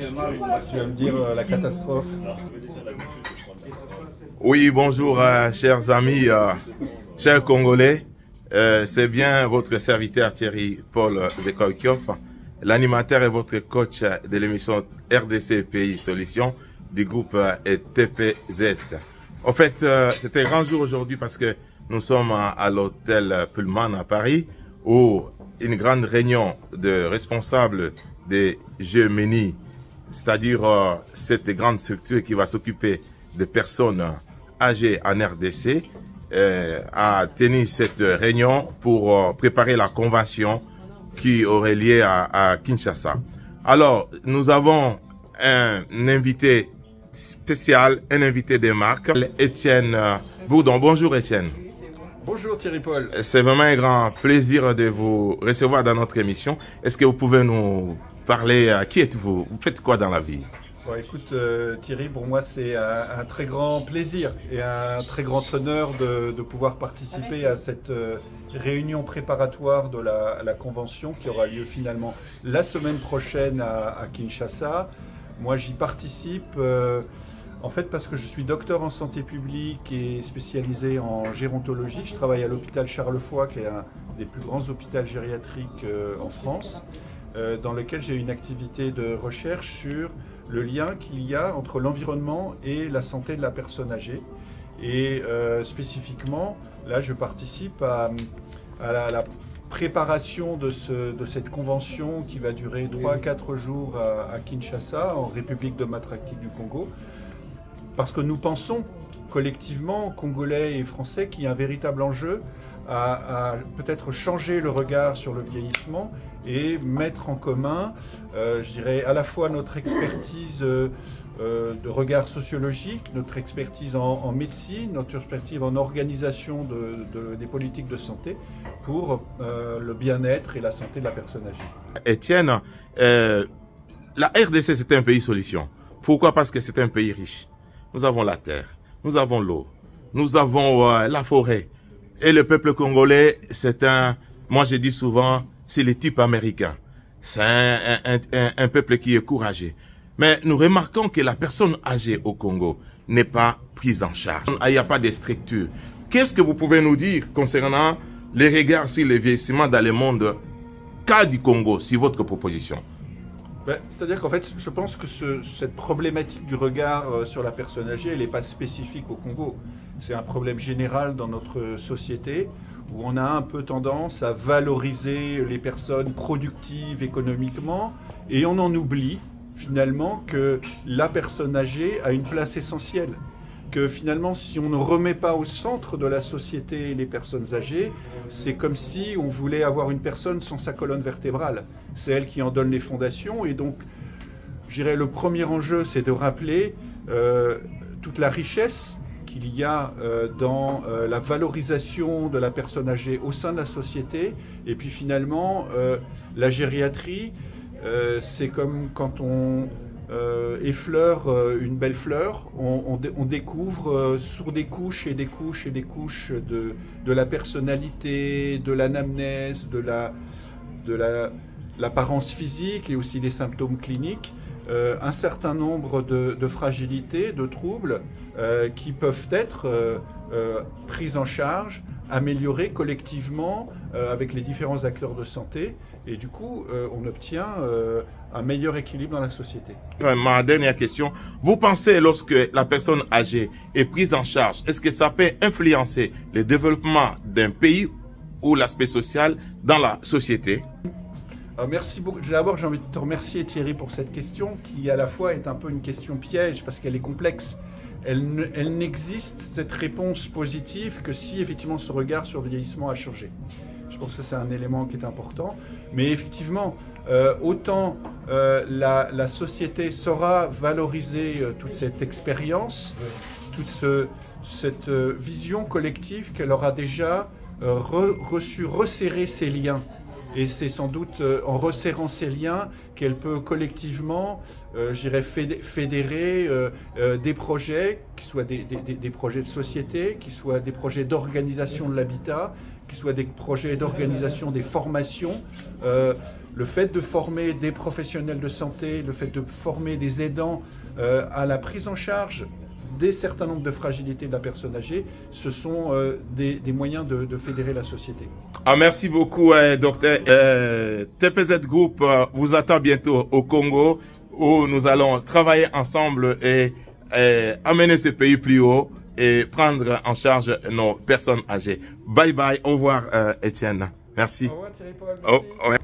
Tu vas me dire la catastrophe. Oui, bonjour chers amis, chers Congolais. C'est bien votre serviteur Thierry Paul Zekoykiov, l'animateur et votre coach de l'émission RDC Pays Solutions du groupe TPZ. En fait, c'est un grand jour aujourd'hui parce que nous sommes à l'hôtel Pullman à Paris où une grande réunion de responsables des Jeux Mini, c'est-à-dire cette grande structure qui va s'occuper des personnes âgées en RDC, a tenu cette réunion pour préparer la convention qui aurait lieu à Kinshasa. Alors, nous avons un invité spécial, un invité de marque, Étienne Bourdon. Bonjour Étienne. Bonjour Thierry Paul. C'est vraiment un grand plaisir de vous recevoir dans notre émission. Est-ce que vous pouvez nous parler, qui êtes-vous? Vous faites quoi dans la vie? Bon, écoute Thierry, pour moi c'est un très grand plaisir et un très grand honneur de pouvoir participer à cette réunion préparatoire de la convention qui aura lieu finalement la semaine prochaine à Kinshasa. Moi j'y participe en fait parce que je suis docteur en santé publique et spécialisé en gérontologie. Je travaille à l'hôpital Charles-Foix qui est un des plus grands hôpitaux gériatriques en France, dans lequel j'ai une activité de recherche sur le lien qu'il y a entre l'environnement et la santé de la personne âgée. Et spécifiquement, là, je participe à la préparation de cette convention qui va durer 3 à 4 jours à Kinshasa, en République démocratique du Congo, parce que nous pensons collectivement, Congolais et Français, qu'il y a un véritable enjeu à peut-être changer le regard sur le vieillissement et mettre en commun, je dirais, à la fois notre expertise de regard sociologique, notre expertise en médecine, notre expertise en organisation des politiques de santé pour le bien-être et la santé de la personne âgée. Étienne, la RDC c'est un pays solution. Pourquoi? Parce que c'est un pays riche. Nous avons la terre, nous avons l'eau, nous avons la forêt. Et le peuple congolais, c'est moi je dis souvent, c'est le type américain. C'est un peuple qui est courageux. Mais nous remarquons que la personne âgée au Congo n'est pas prise en charge. Il n'y a pas de structure. Qu'est-ce que vous pouvez nous dire concernant les regards sur le vieillissement dans le monde cas du Congo, sur votre proposition? C'est-à-dire qu'en fait, je pense que cette problématique du regard sur la personne âgée, elle n'est pas spécifique au Congo. C'est un problème général dans notre société où on a un peu tendance à valoriser les personnes productives économiquement et on en oublie finalement que la personne âgée a une place essentielle. Que finalement, si on ne remet pas au centre de la société les personnes âgées, c'est comme si on voulait avoir une personne sans sa colonne vertébrale. C'est elle qui en donne les fondations. Et donc, je dirais, le premier enjeu, c'est de rappeler toute la richesse qu'il y a dans la valorisation de la personne âgée au sein de la société. Et puis finalement, la gériatrie, c'est comme quand on effleure une belle fleur, on découvre sur des couches et des couches et des couches de la personnalité, de l'anamnèse, de l'apparence physique et aussi des symptômes cliniques, un certain nombre de fragilités, de troubles qui peuvent être pris en charge, améliorés collectivement avec les différents acteurs de santé. Et du coup, on obtient un meilleur équilibre dans la société. Ma dernière question, vous pensez lorsque la personne âgée est prise en charge, est-ce que ça peut influencer le développement d'un pays ou l'aspect social dans la société? Merci beaucoup. D'abord, j'ai envie de te remercier Thierry pour cette question qui à la fois est un peu une question piège parce qu'elle est complexe. Elle n'existe, cette réponse positive, que si effectivement ce regard sur le vieillissement a changé. Je pense que c'est un élément qui est important. Mais effectivement, autant la société saura valoriser toute cette expérience, toute cette vision collective qu'elle aura déjà reçu, resserrer ses liens. Et c'est sans doute en resserrant ces liens qu'elle peut collectivement, je dirais, fédérer des projets, qui soient des projets de société, qui soient des projets d'organisation de l'habitat, qui qu'ils soient des projets d'organisation, des formations. Le fait de former des professionnels de santé, le fait de former des aidants à la prise en charge des certains nombres de fragilités de la personne âgée, ce sont des moyens de fédérer la société. Ah, merci beaucoup, docteur. TPZ Group vous attend bientôt au Congo, où nous allons travailler ensemble et amener ce pays plus haut et prendre en charge nos personnes âgées. Bye bye, au revoir Étienne. Merci. Au revoir Thierry Paul. Merci.